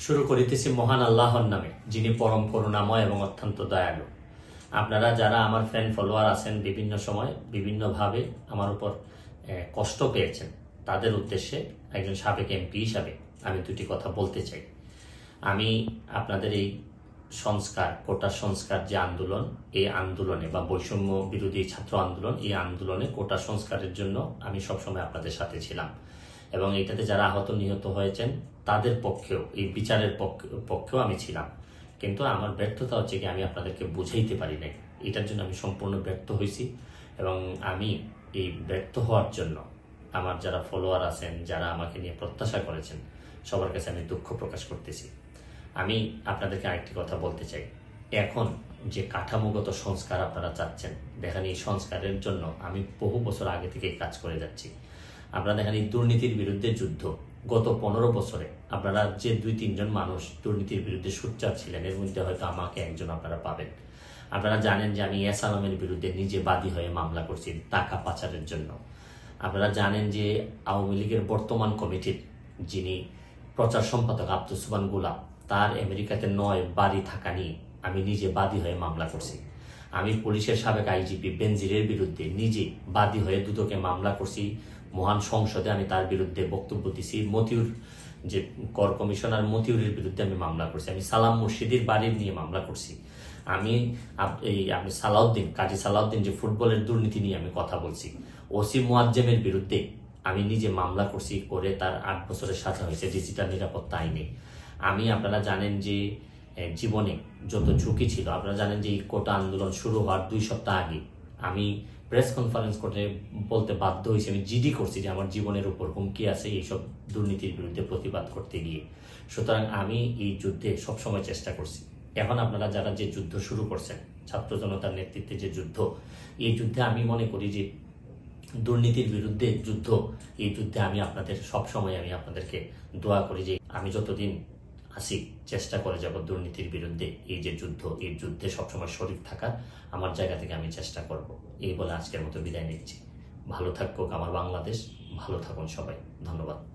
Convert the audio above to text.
শুরু করিতেছি মহান আল্লাহর নামে, যিনি পরম করুণাময় এবং অত্যন্ত দয়ালু। আপনারা যারা আমার ফ্রেন্ড ফলোয়ার আছেন, বিভিন্ন সময় বিভিন্নভাবে আমার উপর কষ্ট পেয়েছেন, তাদের উদ্দেশ্যে একজন সাবেক এমপি হিসাবে আমি দুটি কথা বলতে চাই। আমি আপনাদের এই সংস্কার, কোটা সংস্কার যে আন্দোলন, এই আন্দোলনে বা বৈষম্য বিরোধী ছাত্র আন্দোলন, এই আন্দোলনে কোটা সংস্কারের জন্য আমি সবসময় আপনাদের সাথে ছিলাম এবং এটাতে যারা আহত নিহত হয়েছেন তাদের পক্ষেও, এই বিচারের পক্ষেও আমি ছিলাম। কিন্তু আমার ব্যর্থতা হচ্ছে কি, আমি আপনাদেরকে বুঝাইতে পারি নাই। এটার জন্য আমি সম্পূর্ণ ব্যর্থ হয়েছি এবং আমি এই ব্যর্থ হওয়ার জন্য আমার যারা ফলোয়ার আছেন, যারা আমাকে নিয়ে প্রত্যাশা করেছেন, সবার কাছে আমি দুঃখ প্রকাশ করতেছি। আমি আপনাদেরকে আরেকটি কথা বলতে চাই। এখন যে কাঠামোগত সংস্কার আপনারা চাচ্ছেন, দেখেন এই সংস্কারের জন্য আমি বহু বছর আগে থেকে কাজ করে যাচ্ছি। আপনারা দেখেন এই দুর্নীতির বিরুদ্ধে যুদ্ধ গত 15 বছরে আপনারা যে 2-3 জন মানুষ দুর্নীতির বিরুদ্ধে সোচ্চার ছিলেন, এর মধ্যে হয়তো আমাকে একজন আপনারা পাবেন। আপনারা জানেন যে আমি এস আলমের বিরুদ্ধে নিজে বাদী হয়ে মামলা করছি টাকা পাচারের জন্য। আপনারা জানেন যে আওয়ামী লীগের বর্তমান কমিটির যিনি প্রচার সম্পাদক আব্দুস সুবহান গোলাপ, তার আমেরিকাতে 9 বাড়ি থাকা নিয়ে আমি নিজে বাদী হয়ে মামলা করছি। আমি পুলিশের সাবেক আইজিপি বেনজিরের বিরুদ্ধে নিজে বাদী হয়ে দুদকে মামলা করছি। মহান সংসদে আমি তার বিরুদ্ধে বক্তব্য দিছি। মতিউর, যে কর কমিশনার মতিউরের বিরুদ্ধে আমি মামলা করছি। আমি সালাম মুর্শিদির বাড়ির নিয়ে মামলা করছি। আমি আপনি সালাউদ্দিন, কাজী সালাউদ্দিন যে ফুটবলের দুর্নীতি নিয়ে আমি কথা বলছি। ওসি মুয়াজ্জেমের বিরুদ্ধে আমি নিজে মামলা করছি, করে তার 8 বছরের সাজা হয়েছে ডিজিটাল নিরাপত্তা আইনে। আপনারা জানেন যে জীবনে যত ঝুঁকি ছিল, আপনারা জানেন যে এই কোটা আন্দোলন শুরু হওয়ার 2 সপ্তাহ আগে আমি প্রেস কনফারেন্স করে বলতে বাধ্য হয়েছি, আমি জিডি করছি যে আমার জীবনের উপর হুমকি আছে এইসব দুর্নীতির বিরুদ্ধে প্রতিবাদ করতে গিয়ে। সুতরাং আমি এই যুদ্ধে সবসময় চেষ্টা করছি। এখন আপনারা যারা যে যুদ্ধ শুরু করছেন, ছাত্র জনতার নেতৃত্বে যে যুদ্ধ, এই যুদ্ধে আমি মনে করি যে দুর্নীতির বিরুদ্ধে যুদ্ধ, এই যুদ্ধে আমি আপনাদের সবসময় আমি আপনাদেরকে দোয়া করি যে আমি যতদিন আসি চেষ্টা করে যাব দুর্নীতির বিরুদ্ধে এই যে যুদ্ধ, এই যুদ্ধে সবসময় শরীক থাকার আমার জায়গা থেকে আমি চেষ্টা করব। এই বলে আজকের মতো বিদায় নিচ্ছি। ভালো থাকুক আমার বাংলাদেশ, ভালো থাকুন সবাই। ধন্যবাদ।